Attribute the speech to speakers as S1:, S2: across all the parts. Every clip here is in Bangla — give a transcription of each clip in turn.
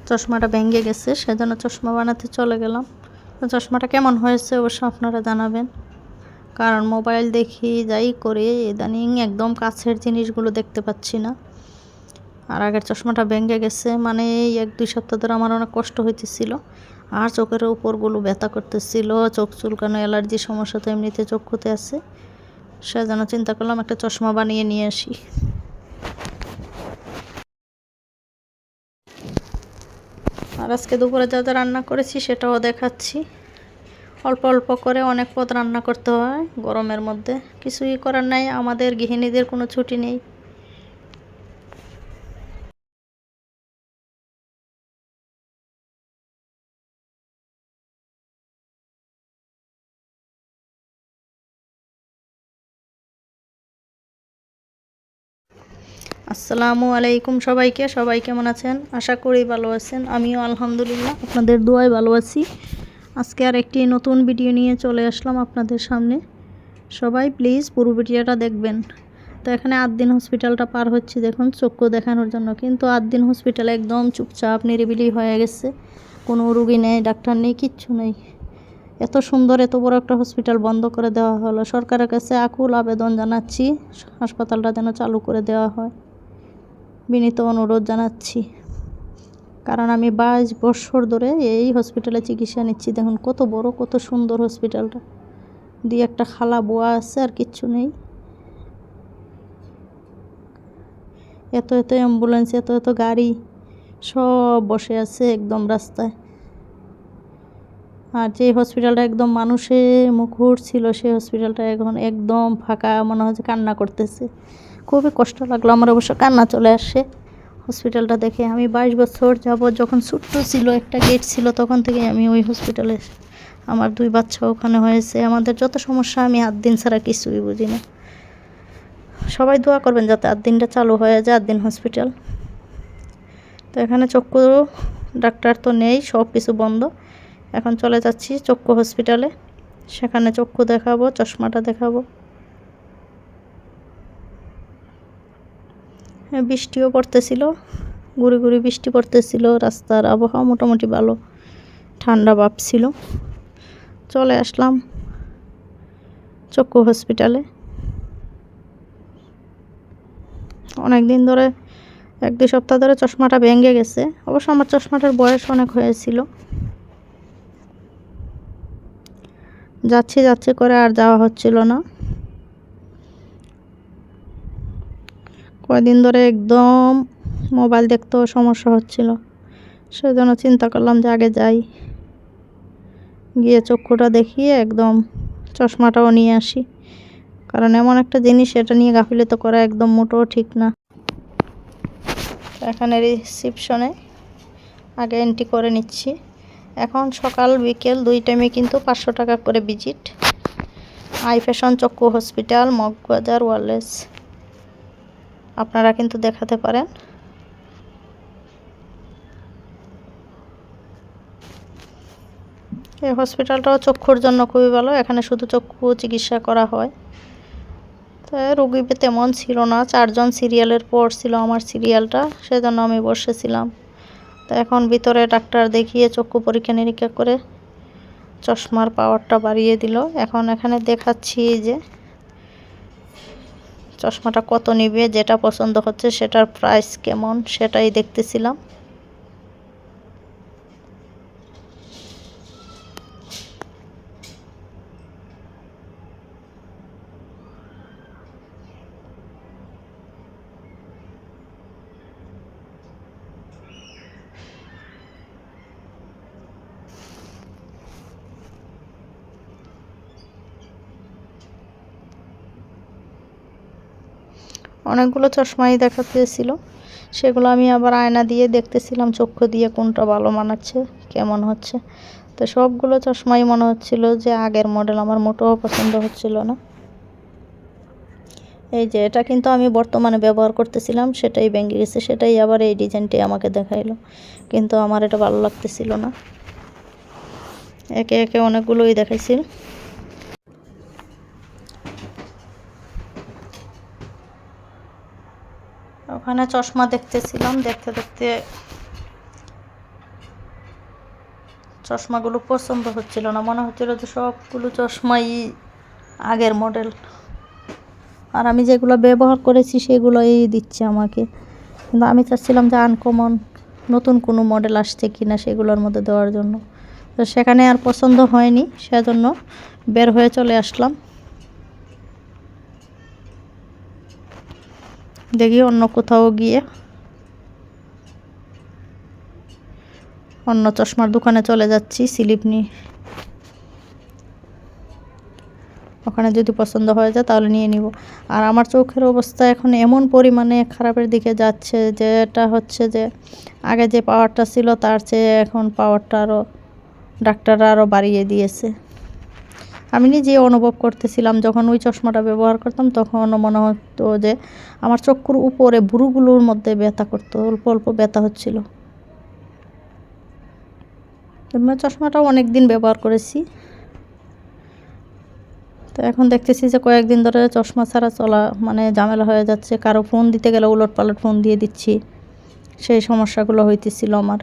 S1: চশমাটা ভেঙে গেছে, সেজন্য চশমা বানাতে চলে গেলাম। তো চশমাটা কেমন হয়েছে অবশ্য আপনারা জানাবেন, কারণ মোবাইল দেখি যাই করে ইদানিং একদম কাছের জিনিসগুলো দেখতে পাচ্ছি না। আর আগের চশমাটা ভেঙে গেছে, মানে এই 1-2 সপ্তাহ ধরে আমার অনেক কষ্ট হইতেছিল, আর চোখের উপরগুলো ব্যথা করতেছিল, চোখ চুলকানো, অ্যালার্জি সমস্যা তো এমনিতে চক্ষুতে আছে। সেজন্য চিন্তা করলাম একটা চশমা বানিয়ে নিয়ে আসি। আর আজকে দুপুরে যা যা রান্না করেছি সেটাও দেখাচ্ছি। অল্প অল্প করে অনেক পদ রান্না করতে হয় গরমের মধ্যে, কিছুই করার নাই, আমাদের গৃহিণীদের কোনো ছুটি নেই। আসসালামু আলাইকুম সবাইকে, সবাই কেমন আছেন? আশা করি ভালো আছেন, আমিও আলহামদুলিল্লাহ আপনাদের দোয়ায় ভালো আছি। আজকে আর একটি নতুন ভিডিও নিয়ে চলে আসলাম আপনাদের সামনে। সবাই প্লিজ পুরো ভিডিওটা দেখবেন। তো এখানে 8 দিন হসপিটালটা পার হচ্ছি দেখুন চক্ষু দেখানোর জন্য, কিন্তু 8 দিন হসপিটাল একদম চুপচাপ নিরিবিলি হয়ে গেছে, কোনো রুগী নেই, ডাক্তার নেই, কিচ্ছু নেই। এত সুন্দর এত বড় একটা হসপিটাল বন্ধ করে দেওয়া হলো। সরকারের কাছে আকুল আবেদন জানাচ্ছি, হাসপাতালটা যেন চালু করে দেওয়া হয়, বিনীত অনুরোধ জানাচ্ছি। কারণ আমি 22 বছর ধরে এই হসপিটালে চিকিৎসা নিচ্ছি। দেখুন কত বড় কত সুন্দর হসপিটালটা, দিয়ে একটা খালা বুয়া আছে আর কিচ্ছু নেই। এত এত অ্যাম্বুলেন্স, এত এত গাড়ি সব বসে আছে একদম রাস্তায়। আর যে হসপিটালটা একদম মানুষে মুখর ছিল, সেই হসপিটালটা এখন একদম ফাঁকা, মনে হচ্ছে কান্না করতেছে। খুবই কষ্ট লাগলো আমার, অবশ্য কান্না চলে আসে হসপিটালটা দেখে। আমি 22 বছর যাবৎ, যখন ছোট্ট ছিল একটা গেট ছিল তখন থেকে আমি ওই হসপিটালে, আমার 2 বাচ্চা ওখানে হয়েছে। আমাদের যত সমস্যা আমি 8 দিন ছাড়া কিছুই বুঝি না। সবাই দোয়া করবেন যাতে 8 দিনটা চালু হয়ে যায়, 8 দিন হসপিটাল। তো এখানে চক্ষু ডাক্তার তো নেই, সব কিছু বন্ধ। এখন চলে যাচ্ছি চক্ষু হসপিটালে, সেখানে চক্ষু দেখাবো, চশমাটা দেখাবো। হ্যাঁ, বৃষ্টিও পড়তেছিল, গুড়ি গুড়ি বৃষ্টি পড়তেছিল। রাস্তার আবহাওয়া মোটামুটি ভালো, ঠান্ডা ভাব ছিল। চলে আসলাম চক্ষু হসপিটালে। অনেক দিন ধরে, 1-2 সপ্তাহ ধরে চশমাটা ভেঙে গেছে। অবশ্য আমার চশমাটার বয়স অনেক হয়েছিল। যাচ্ছি যাচ্ছি করে আর যাওয়া হচ্ছিল না। কয়দিন ধরে একদম মোবাইল দেখতেও সমস্যা হচ্ছিল, সেজন্য চিন্তা করলাম যে আগে যাই, গিয়ে চক্ষুটা দেখিয়ে একদম চশমাটাও নিয়ে আসি। কারণ এমন একটা জিনিস, এটা নিয়ে গাফিলতি করা একদম মোটেও ঠিক না। এখানে রিসিপশনে আগে এন্ট্রি করে নিচ্ছি। এখন সকাল বিকেল 2 টাইমে কিন্তু 500 টাকা করে ভিজিট। আই ফ্যাশন চক্ষু হসপিটাল, মগবাজার, ওয়ারলেস, আপনারা কিন্তু দেখাতে পারেন। এই হসপিটালটাও চক্ষুর জন্য খুবই ভালো, এখানে শুধু চক্ষু চিকিৎসা করা হয়। তো রোগী তেমন ছিল না, 4 জন সিরিয়ালের পর ছিল আমার সিরিয়ালটা, সেজন্য আমি বসেছিলাম। তো এখন ভিতরে ডাক্তার দেখিয়ে চক্ষু পরীক্ষা নিরীক্ষা করে চশমার পাওয়ারটা বাড়িয়ে দিল। এখন এখানে দেখাচ্ছি যে চশমাটা কত নিবে, যেটা পছন্দ হচ্ছে সেটার প্রাইস কেমন সেটাই দেখতেছিলাম। অনেকগুলো চশমাই দেখাতেছিল, সেগুলো আমি আবার আয়না দিয়ে দেখতেছিলাম চক্ষু দিয়ে কোনটা ভালো মানাচ্ছে, কেমন হচ্ছে। তো সবগুলো চশমাই মনে হচ্ছিল যে আগের মডেল, আমার মোটেও পছন্দ হচ্ছিল না। এই যে এটা কিন্তু আমি বর্তমানে ব্যবহার করতেছিলাম, সেটাই ভেঙে গেছে, সেটাই আবার এই ডিজাইনটাই আমাকে দেখাইলো, কিন্তু আমার এটা ভালো লাগতেছিল না। একে একে অনেকগুলোই দেখাইছিল। ওখানে চশমা দেখতেছিলাম, দেখতে দেখতে চশমাগুলো পছন্দ হচ্ছিল না, মনে হচ্ছিল যে সবগুলো চশমাই আগের মডেল, আর আমি যেগুলো ব্যবহার করেছি সেগুলোই দিচ্ছে আমাকে। কিন্তু আমি চাচ্ছিলাম যে আনকমন নতুন কোনো মডেল আসছে কি না সেগুলোর মধ্যে দেওয়ার জন্য। তো সেখানে আর পছন্দ হয়নি, সেজন্য বের হয়ে চলে আসলাম। দেখি অন্য কোথাও গিয়ে অন্য চশমার দোকানে চলে যাচ্ছি স্লিপ নিয়ে। ওখানে যদি পছন্দ হয়ে যায় তাহলে নিয়ে নিব। আর আমার চোখের অবস্থা এখন এমন পরিমাণে খারাপের দিকে যাচ্ছে, যেটা হচ্ছে যে আগে যে পাওয়ারটা ছিল তার চেয়ে এখন পাওয়ারটা আরও ডাক্তাররা আরও বাড়িয়ে দিয়েছে। আমি নিজে অনুভব করতেছিলাম যখন ওই চশমাটা ব্যবহার করতাম, তখন মনে হতো যে আমার চক্ষুর উপরে ভুরুগুলোর মধ্যে ব্যথা করতো, অল্প অল্প ব্যথা হচ্ছিল। চশমাটাও অনেক দিন ব্যবহার করেছি, তো এখন দেখতেছি যে কয়েকদিন ধরে চশমা ছাড়া চলা মানে ঝামেলা হয়ে যাচ্ছে। কারো ফোন দিতে গেলে উলট পালট ফোন দিয়ে দিচ্ছি, সেই সমস্যাগুলো হইতেছিল আমার।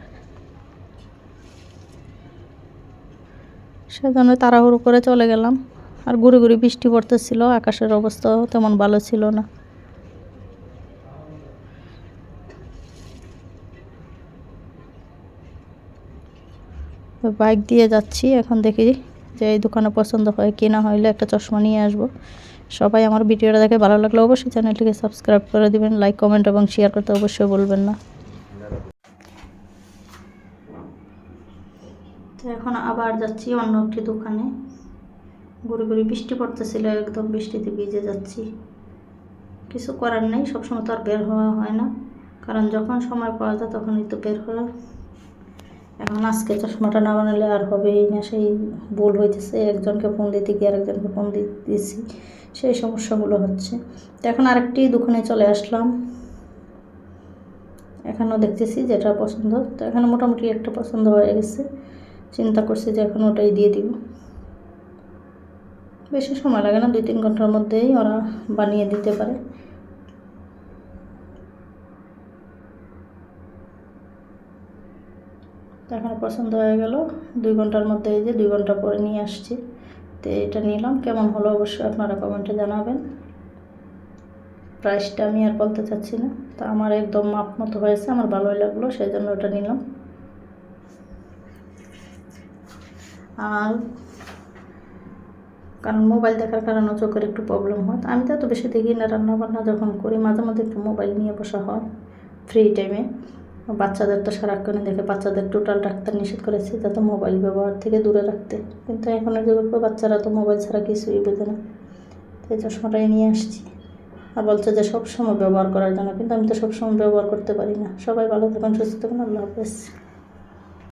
S1: সেজন্য তাড়াহুড়ো করে চলে গেলাম। আর ঘুরে ঘুরে বৃষ্টি পড়তেছিল, আকাশের অবস্থাও তেমন ভালো ছিল না। বাইক দিয়ে যাচ্ছি, এখন দেখি যে এই দোকানে পছন্দ হয় কি না, হইলে একটা চশমা নিয়ে আসবো। সবাই আমার ভিডিওটা দেখে ভালো লাগলে অবশ্যই চ্যানেলটিকে সাবস্ক্রাইব করে দিবেন, লাইক কমেন্ট এবং শেয়ার করতে অবশ্যই বলবেন না। তো এখন আবার যাচ্ছি অন্য একটি দোকানে। ঘুরে ঘুরে বৃষ্টি পড়তেছিল, একদম বৃষ্টিতে ভিজে যাচ্ছি। কিছু করার নেই, সবসময় তো আর বের হওয়া হয় না, কারণ যখন সময় পাওয়া যায় তখনই তো বের হওয়া। এখন আজকে চশমাটা না বানালে আর হবেই না, সেই ভুল হইতেছে। একজনকে ফোন দিতে গিয়ে আরেকজনকে ফোন দিয়েছি, সেই সমস্যাগুলো হচ্ছে। তো এখন আরেকটি দোকানে চলে আসলাম। এখানেও দেখতেছি যেটা পছন্দ, তো এখানে মোটামুটি একটা পছন্দ হয়ে গেছে। চিন্তা করছি যে এখন ওটাই দিয়ে দিব। বেশি সময় লাগে না, 2-3 ঘন্টার মধ্যেই ওরা বানিয়ে দিতে পারে। তো এখন পছন্দ হয়ে গেল, 2 ঘন্টার মধ্যে, এই যে 2 ঘন্টা পরে নিয়ে আসছি। তো এটা নিলাম, কেমন হলো অবশ্যই আপনারা কমেন্টে জানাবেন। প্রাইসটা আমি আর বলতে চাচ্ছি না, তা আমার একদম মাপ মতো হয়েছে, আমার ভালোই লাগলো, সেই জন্য ওটা নিলাম। আর কারণ মোবাইল দেখার কারণে চোখের একটু প্রবলেম হয়। আমি তো এত বেশি দেখি না, রান্নাবান্না যখন করি মাঝে মাঝে একটু মোবাইল নিয়ে বসা হয় ফ্রি টাইমে। বাচ্চাদের তো সারাক্ষণে দেখে, বাচ্চাদের টোটাল ডাক্তার নিষেধ করেছে যাতে মোবাইল ব্যবহার থেকে দূরে রাখতে, কিন্তু এখনের যুগে বাচ্চারা তো মোবাইল ছাড়া কিছুই বোঝে না। এই চশমাটাই নিয়ে আসছি। আর বলছে যে সবসময় ব্যবহার করার জন্য, কিন্তু আমি তো সবসময় ব্যবহার করতে পারি না। সবাই ভালো থাকুন, সুস্থ থাকুন, আল্লাহ হাফেজ।